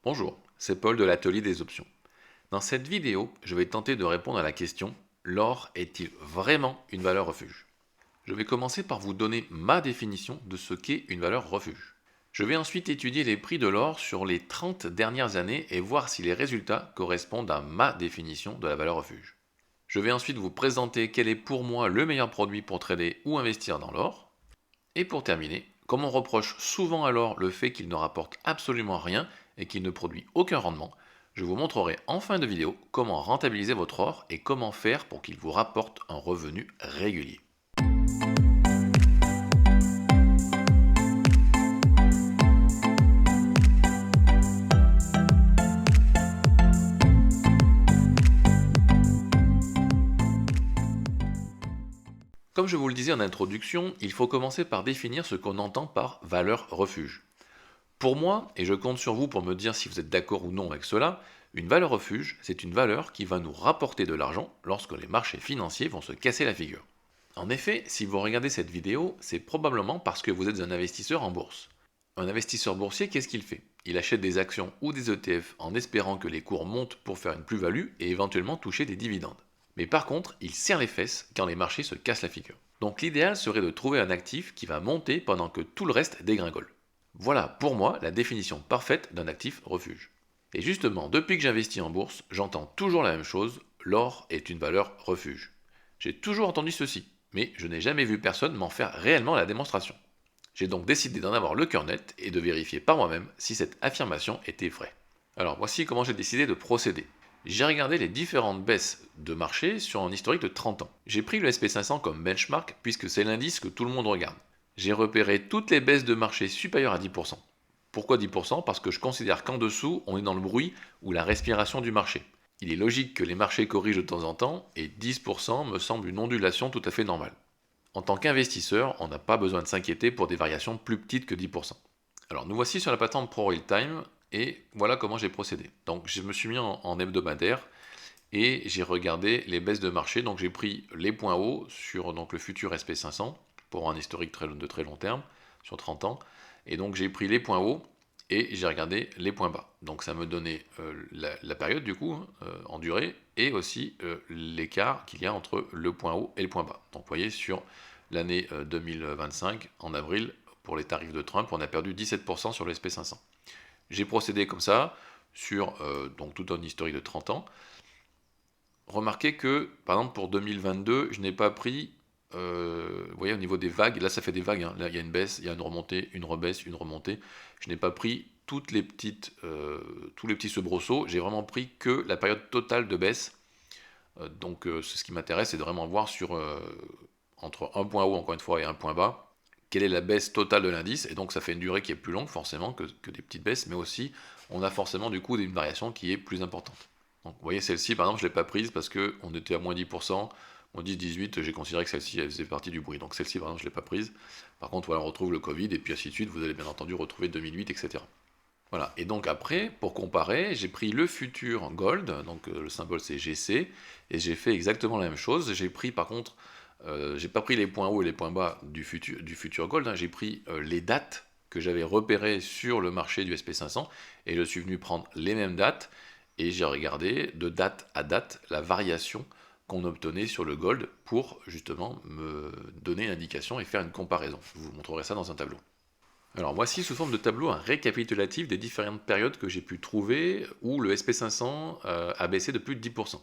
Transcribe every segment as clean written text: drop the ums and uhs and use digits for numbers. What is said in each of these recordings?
Bonjour, c'est Paul de l'atelier des options. Dans cette vidéo, je vais tenter de répondre à la question: l'or est-il vraiment une valeur refuge? Je vais commencer par vous donner ma définition de ce qu'est une valeur refuge. Je vais ensuite étudier les prix de l'or sur les 30 dernières années et voir si les résultats correspondent à ma définition de la valeur refuge. Je vais ensuite vous présenter quel est pour moi le meilleur produit pour trader ou investir dans l'or. Et pour terminer, comme on reproche souvent à l'or le fait qu'il ne rapporte absolument rien et qu'il ne produit aucun rendement, je vous montrerai en fin de vidéo comment rentabiliser votre or et comment faire pour qu'il vous rapporte un revenu régulier. Comme je vous le disais en introduction, il faut commencer par définir ce qu'on entend par valeur refuge. Pour moi, et je compte sur vous pour me dire si vous êtes d'accord ou non avec cela, une valeur refuge, c'est une valeur qui va nous rapporter de l'argent lorsque les marchés financiers vont se casser la figure. En effet, si vous regardez cette vidéo, c'est probablement parce que vous êtes un investisseur en bourse. Un investisseur boursier, qu'est-ce qu'il fait? Il achète des actions ou des ETF en espérant que les cours montent pour faire une plus-value et éventuellement toucher des dividendes. Mais par contre, il serre les fesses quand les marchés se cassent la figure. Donc l'idéal serait de trouver un actif qui va monter pendant que tout le reste dégringole. Voilà pour moi la définition parfaite d'un actif refuge. Et justement, depuis que j'investis en bourse, j'entends toujours la même chose: l'or est une valeur refuge. J'ai toujours entendu ceci, mais je n'ai jamais vu personne m'en faire réellement la démonstration. J'ai donc décidé d'en avoir le cœur net et de vérifier par moi-même si cette affirmation était vraie. Alors voici comment j'ai décidé de procéder. J'ai regardé les différentes baisses de marché sur un historique de 30 ans. J'ai pris le SP500 comme benchmark puisque c'est l'indice que tout le monde regarde. J'ai repéré toutes les baisses de marché supérieures à 10%. Pourquoi 10%? Parce que je considère qu'en dessous, on est dans le bruit ou la respiration du marché. Il est logique que les marchés corrigent de temps en temps et 10% me semble une ondulation tout à fait normale. En tant qu'investisseur, on n'a pas besoin de s'inquiéter pour des variations plus petites que 10%. Alors nous voici sur la plateforme ProRealTime et voilà comment j'ai procédé. Donc je me suis mis en hebdomadaire et j'ai regardé les baisses de marché. Donc j'ai pris les points hauts sur donc, le futur SP500 pour un historique de très long terme sur 30 ans. Et donc j'ai pris les points hauts et j'ai regardé les points bas. Donc ça me donnait la période du coup en durée et aussi l'écart qu'il y a entre le point haut et le point bas. Donc vous voyez sur l'année 2025 en avril pour les tarifs de Trump on a perdu 17% sur le SP500. J'ai procédé comme ça sur donc tout un historique de 30 ans. Remarquez que par exemple pour 2022 je n'ai pas pris vous voyez au niveau des vagues, là ça fait des vagues, hein. Là il y a une baisse, il y a une remontée, une rebaisse, une remontée. Je n'ai pas pris toutes les petites, tous les petits soubresauts, j'ai vraiment pris que la période totale de baisse. Donc ce qui m'intéresse, c'est de vraiment voir sur entre un point haut encore une fois et un point bas, quelle est la baisse totale de l'indice, et donc ça fait une durée qui est plus longue forcément que des petites baisses, mais aussi on a forcément du coup une variation qui est plus importante. Donc vous voyez celle-ci par exemple je ne l'ai pas prise parce qu'on était à moins 10%, moins 10-18, j'ai considéré que celle-ci elle faisait partie du bruit, donc celle-ci par exemple je ne l'ai pas prise. Par contre voilà on retrouve le Covid et puis ainsi de suite, vous allez bien entendu retrouver 2008 etc. Voilà, et donc après, pour comparer, j'ai pris le futur gold, donc le symbole c'est GC, et j'ai fait exactement la même chose. J'ai pris par contre, j'ai pas pris les points hauts et les points bas du futur gold, hein, j'ai pris les dates que j'avais repérées sur le marché du SP500, et je suis venu prendre les mêmes dates, et j'ai regardé de date à date la variation qu'on obtenait sur le gold pour justement me donner une indication et faire une comparaison. Je vous montrerai ça dans un tableau. Alors voici sous forme de tableau un récapitulatif des différentes périodes que j'ai pu trouver où le SP500 a baissé de plus de 10%.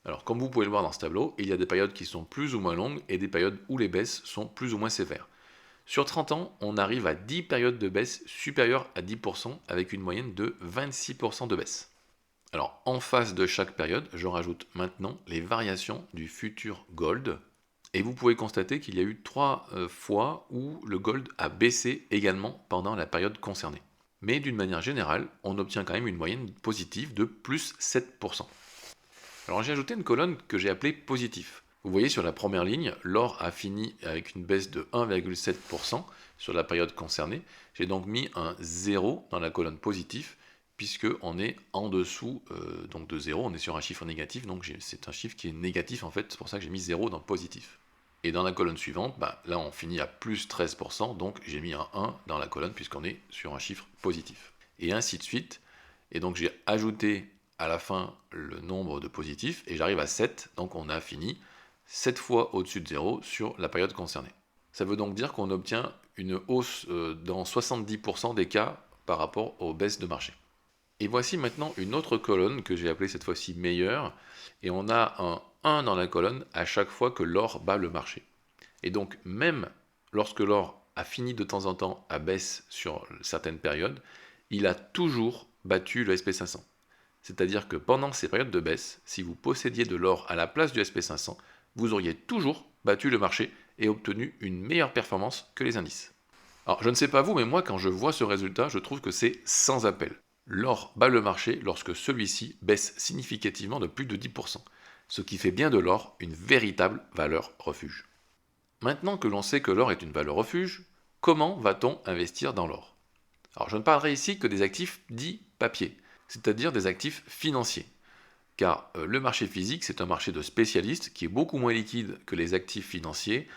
Alors comme vous pouvez le voir dans ce tableau, il y a des périodes qui sont plus ou moins longues et des périodes où les baisses sont plus ou moins sévères. Sur 30 ans, on arrive à 10 périodes de baisse supérieures à 10% avec une moyenne de 26% de baisse. Alors en face de chaque période, je rajoute maintenant les variations du futur gold. Et vous pouvez constater qu'il y a eu 3 fois où le gold a baissé également pendant la période concernée. Mais d'une manière générale, on obtient quand même une moyenne positive de plus 7%. Alors j'ai ajouté une colonne que j'ai appelée positif. Vous voyez sur la première ligne, l'or a fini avec une baisse de 1,7% sur la période concernée. J'ai donc mis un 0 dans la colonne positif, puisqu'on est en dessous donc de 0, on est sur un chiffre négatif, donc c'est un chiffre qui est négatif en fait, c'est pour ça que j'ai mis 0 dans positif. Et dans la colonne suivante, là on finit à plus 13%, donc j'ai mis un 1 dans la colonne puisqu'on est sur un chiffre positif. Et ainsi de suite. Et donc j'ai ajouté à la fin le nombre de positifs, et j'arrive à 7, donc on a fini 7 fois au-dessus de 0 sur la période concernée. Ça veut donc dire qu'on obtient une hausse dans 70% des cas par rapport aux baisses de marché. Et voici maintenant une autre colonne que j'ai appelée cette fois-ci meilleure, et on a un 1 dans la colonne à chaque fois que l'or bat le marché. Et donc même lorsque l'or a fini de temps en temps à baisse sur certaines périodes, il a toujours battu le SP500. C'est-à-dire que pendant ces périodes de baisse, si vous possédiez de l'or à la place du SP500, vous auriez toujours battu le marché et obtenu une meilleure performance que les indices. Alors je ne sais pas vous, mais moi quand je vois ce résultat, je trouve que c'est sans appel. L'or bat le marché lorsque celui-ci baisse significativement de plus de 10%, ce qui fait bien de l'or une véritable valeur refuge. Maintenant que l'on sait que l'or est une valeur refuge, comment va-t-on investir dans l'or? Alors je ne parlerai ici que des actifs dits papier, c'est-à-dire des actifs financiers. Car le marché physique, c'est un marché de spécialistes qui est beaucoup moins liquide que les actifs financiers,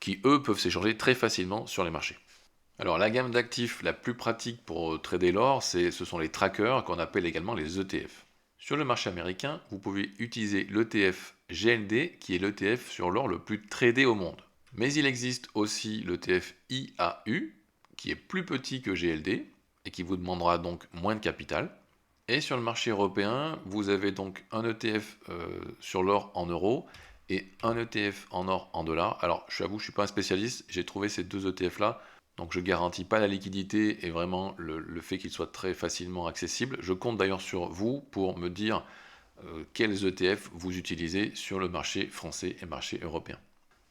qui eux peuvent s'échanger très facilement sur les marchés. Alors la gamme d'actifs la plus pratique pour trader l'or, ce sont les trackers qu'on appelle également les ETF. Sur le marché américain, vous pouvez utiliser l'ETF GLD qui est l'ETF sur l'or le plus tradé au monde. Mais il existe aussi l'ETF IAU qui est plus petit que GLD et qui vous demandera donc moins de capital. Et sur le marché européen, vous avez donc un ETF sur l'or en euros et un ETF en or en dollars. Alors, je ne suis pas un spécialiste, j'ai trouvé ces deux ETF-là, donc je ne garantis pas la liquidité et vraiment le fait qu'ils soient très facilement accessibles. Je compte d'ailleurs sur vous pour me dire quels ETF vous utilisez sur le marché français et marché européen.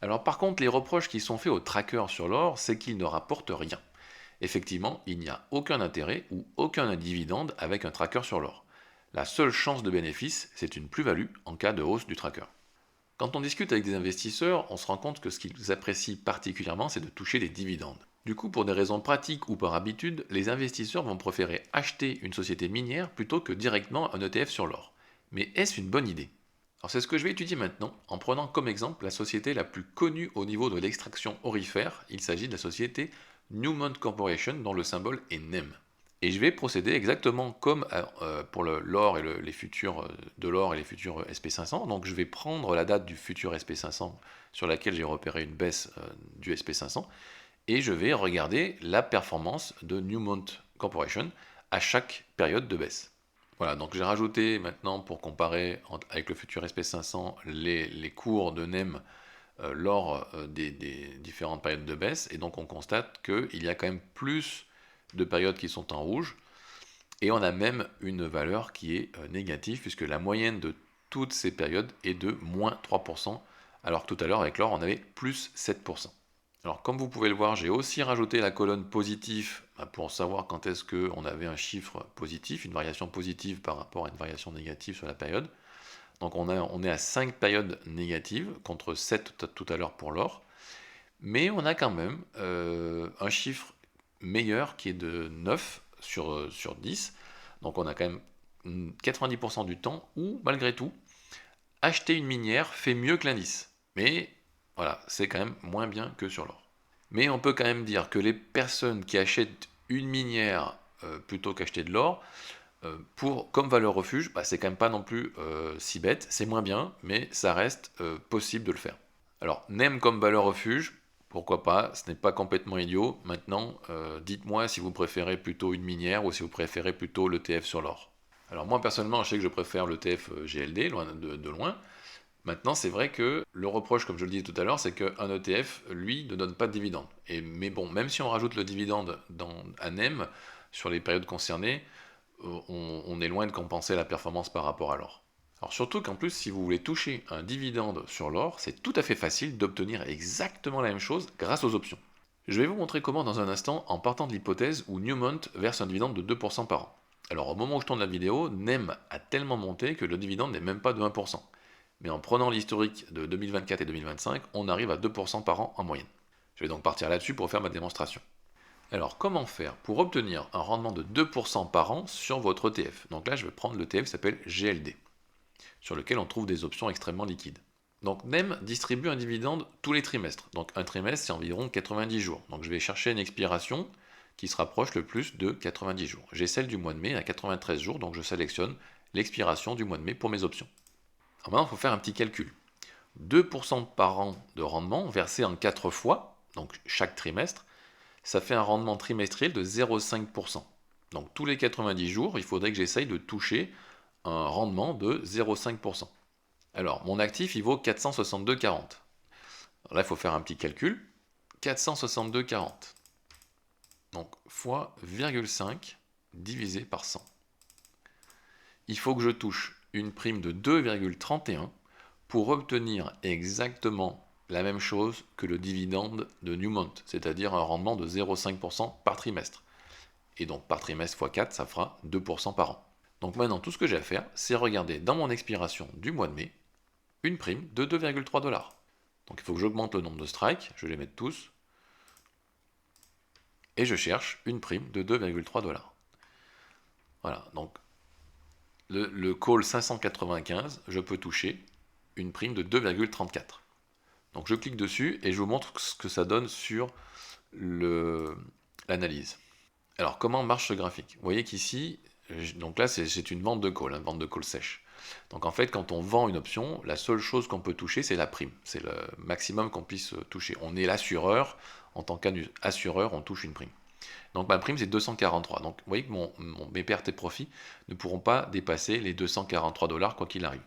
Alors par contre, les reproches qui sont faits aux trackers sur l'or, c'est qu'ils ne rapportent rien. Effectivement, il n'y a aucun intérêt ou aucun dividende avec un tracker sur l'or. La seule chance de bénéfice, c'est une plus-value en cas de hausse du tracker. Quand on discute avec des investisseurs, on se rend compte que ce qu'ils apprécient particulièrement, c'est de toucher des dividendes. Du coup, pour des raisons pratiques ou par habitude, les investisseurs vont préférer acheter une société minière plutôt que directement un ETF sur l'or. Mais est-ce une bonne idée? Alors c'est ce que je vais étudier maintenant en prenant comme exemple la société la plus connue au niveau de l'extraction aurifère. Il s'agit de la société Newmont Corporation dont le symbole est NEM. Et je vais procéder exactement comme pour l'or et les futurs de l'or et les futurs SP500. Donc je vais prendre la date du futur SP500 sur laquelle j'ai repéré une baisse du SP500 et je vais regarder la performance de Newmont Corporation à chaque période de baisse. Voilà, donc j'ai rajouté maintenant pour comparer avec le futur SP500 les cours de NEM lors des différentes périodes de baisse, et donc on constate qu'il y a quand même plus de périodes qui sont en rouge, et on a même une valeur qui est négative, puisque la moyenne de toutes ces périodes est de moins 3%, alors que tout à l'heure avec l'or on avait plus 7%. Alors comme vous pouvez le voir, j'ai aussi rajouté la colonne positif pour savoir quand est-ce qu'on avait un chiffre positif, une variation positive par rapport à une variation négative sur la période. Donc on est à 5 périodes négatives contre 7 tout à l'heure pour l'or. Mais on a quand même un chiffre meilleur qui est de 9 sur 10. Donc on a quand même 90% du temps où, malgré tout, acheter une minière fait mieux que l'indice. Mais voilà, c'est quand même moins bien que sur l'or. Mais on peut quand même dire que les personnes qui achètent une minière plutôt qu'acheter de l'or, comme valeur refuge, c'est quand même pas non plus si bête, c'est moins bien, mais ça reste possible de le faire. Alors, NEM comme valeur refuge, pourquoi pas, ce n'est pas complètement idiot. Maintenant, dites-moi si vous préférez plutôt une minière ou si vous préférez plutôt l'ETF sur l'or. Alors moi personnellement, je sais que je préfère l'ETF GLD, loin de loin. Maintenant, c'est vrai que le reproche, comme je le disais tout à l'heure, c'est qu'un ETF, lui, ne donne pas de dividende. Mais bon, même si on rajoute le dividende à NEM, sur les périodes concernées, on est loin de compenser la performance par rapport à l'or. Alors surtout qu'en plus, si vous voulez toucher un dividende sur l'or, c'est tout à fait facile d'obtenir exactement la même chose grâce aux options. Je vais vous montrer comment dans un instant en partant de l'hypothèse où Newmont verse un dividende de 2% par an. Alors au moment où je tourne la vidéo, NEM a tellement monté que le dividende n'est même pas de 1%. Mais en prenant l'historique de 2024 et 2025, on arrive à 2% par an en moyenne. Je vais donc partir là-dessus pour faire ma démonstration. Alors, comment faire pour obtenir un rendement de 2% par an sur votre ETF? Donc là, je vais prendre l'ETF qui s'appelle GLD, sur lequel on trouve des options extrêmement liquides. Donc NEM distribue un dividende tous les trimestres. Donc un trimestre, c'est environ 90 jours. Donc je vais chercher une expiration qui se rapproche le plus de 90 jours. J'ai celle du mois de mai à 93 jours, donc je sélectionne l'expiration du mois de mai pour mes options. Alors maintenant, il faut faire un petit calcul. 2% par an de rendement versé en 4 fois, donc chaque trimestre, ça fait un rendement trimestriel de 0,5%. Donc tous les 90 jours, il faudrait que j'essaye de toucher un rendement de 0,5%. Alors, mon actif, il vaut 462,40. Là, il faut faire un petit calcul. 462,40. Donc, fois 0,5 divisé par 100. Il faut que je touche une prime de 2,31 pour obtenir exactement la même chose que le dividende de Newmont, c'est-à-dire un rendement de 0,5% par trimestre. Et donc, par trimestre x 4, ça fera 2% par an. Donc maintenant, tout ce que j'ai à faire, c'est regarder dans mon expiration du mois de mai, une prime de 2,3 $. Donc il faut que j'augmente le nombre de strikes, je vais les mettre tous, et je cherche une prime de 2,3 $. Voilà, donc le call 595, je peux toucher une prime de 2,34. Donc je clique dessus et je vous montre ce que ça donne sur l'analyse. Alors comment marche ce graphique? Vous voyez qu'ici, donc là c'est une vente de call, une vente de call sèche. Donc en fait, quand on vend une option, la seule chose qu'on peut toucher, c'est la prime. C'est le maximum qu'on puisse toucher. On est l'assureur, en tant qu'assureur, on touche une prime. Donc ma prime, c'est 243. Donc vous voyez que mes pertes et profits ne pourront pas dépasser les 243 $ quoi qu'il arrive.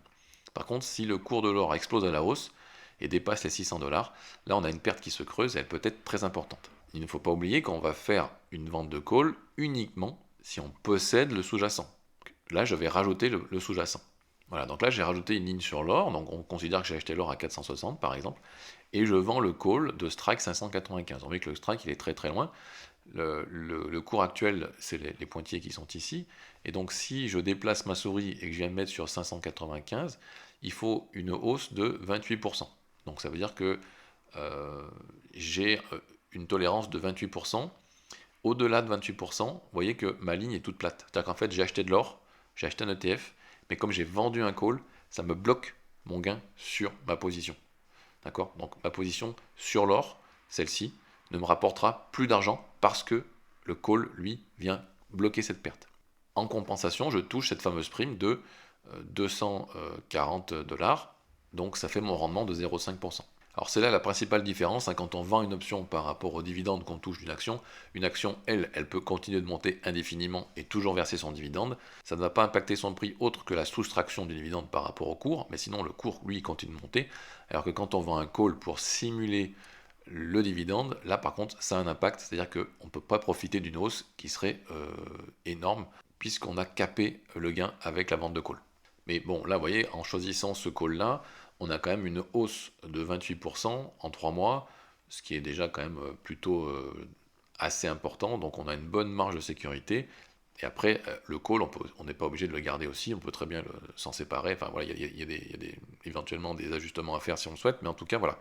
Par contre, si le cours de l'or explose à la hausse et dépasse les 600 $, là on a une perte qui se creuse et elle peut être très importante. Il ne faut pas oublier qu'on va faire une vente de call uniquement si on possède le sous-jacent. Là, je vais rajouter le sous-jacent. Voilà, donc là j'ai rajouté une ligne sur l'or, donc on considère que j'ai acheté l'or à 460 par exemple, et je vends le call de strike 595. On voit que le strike il est très très loin. Le cours actuel, c'est les pointillés qui sont ici, et donc si je déplace ma souris et que je viens de mettre sur 595, il faut une hausse de 28%. Donc ça veut dire que j'ai une tolérance de 28%. Au-delà de 28%, vous voyez que ma ligne est toute plate. C'est-à-dire qu'en fait, j'ai acheté de l'or, j'ai acheté un ETF, mais comme j'ai vendu un call, ça me bloque mon gain sur ma position. D'accord? Donc ma position sur l'or, celle-ci, ne me rapportera plus d'argent parce que le call, lui, vient bloquer cette perte. En compensation, je touche cette fameuse prime de 240 $, donc ça fait mon rendement de 0,5%. Alors c'est là la principale différence, hein, quand on vend une option par rapport au dividende qu'on touche d'une action. Une action, elle peut continuer de monter indéfiniment et toujours verser son dividende. Ça ne va pas impacter son prix autre que la soustraction du dividende par rapport au cours, mais sinon le cours, lui, continue de monter. Alors que quand on vend un call pour simuler le dividende, là par contre, ça a un impact, c'est-à-dire qu'on ne peut pas profiter d'une hausse qui serait énorme, puisqu'on a capé le gain avec la vente de call. Mais bon, là, vous voyez, en choisissant ce call-là, on a quand même une hausse de 28% en 3 mois, ce qui est déjà quand même plutôt assez important. Donc on a une bonne marge de sécurité. Et après, le call, on n'est pas obligé de le garder aussi, on peut très bien s'en séparer. Enfin voilà, il y a éventuellement des ajustements à faire si on le souhaite, mais en tout cas, voilà,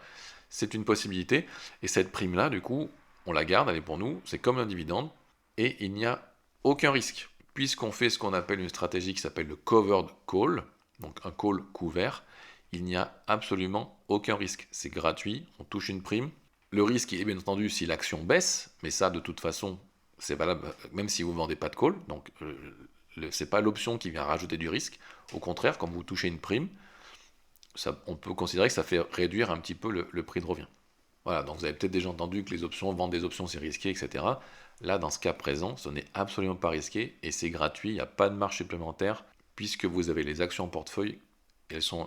c'est une possibilité. Et cette prime-là, du coup, on la garde, elle est pour nous, c'est comme un dividende, et il n'y a aucun risque, puisqu'on fait ce qu'on appelle une stratégie qui s'appelle le covered call, donc un call couvert. Il n'y a absolument aucun risque. C'est gratuit, on touche une prime. Le risque est bien entendu si l'action baisse, mais ça de toute façon, c'est valable même si vous ne vendez pas de call. Donc ce n'est pas l'option qui vient rajouter du risque. Au contraire, quand vous touchez une prime, on peut considérer que ça fait réduire un petit peu le prix de revient. Voilà, donc vous avez peut-être déjà entendu que les options, vendre des options c'est risqué, etc. Là, dans ce cas présent, ce n'est absolument pas risqué et c'est gratuit, il n'y a pas de marge supplémentaire puisque vous avez les actions en portefeuille.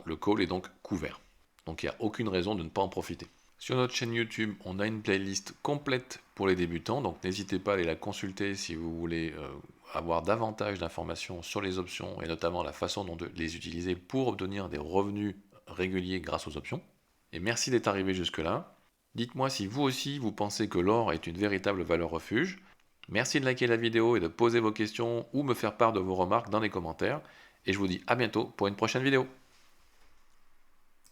Le call est donc couvert. Donc il n'y a aucune raison de ne pas en profiter. Sur notre chaîne YouTube, on a une playlist complète pour les débutants, donc n'hésitez pas à aller la consulter si vous voulez avoir davantage d'informations sur les options et notamment la façon dont de les utiliser pour obtenir des revenus réguliers grâce aux options. Et merci d'être arrivé jusque-là. Dites-moi si vous aussi vous pensez que l'or est une véritable valeur refuge. Merci de liker la vidéo et de poser vos questions ou me faire part de vos remarques dans les commentaires. Et je vous dis à bientôt pour une prochaine vidéo.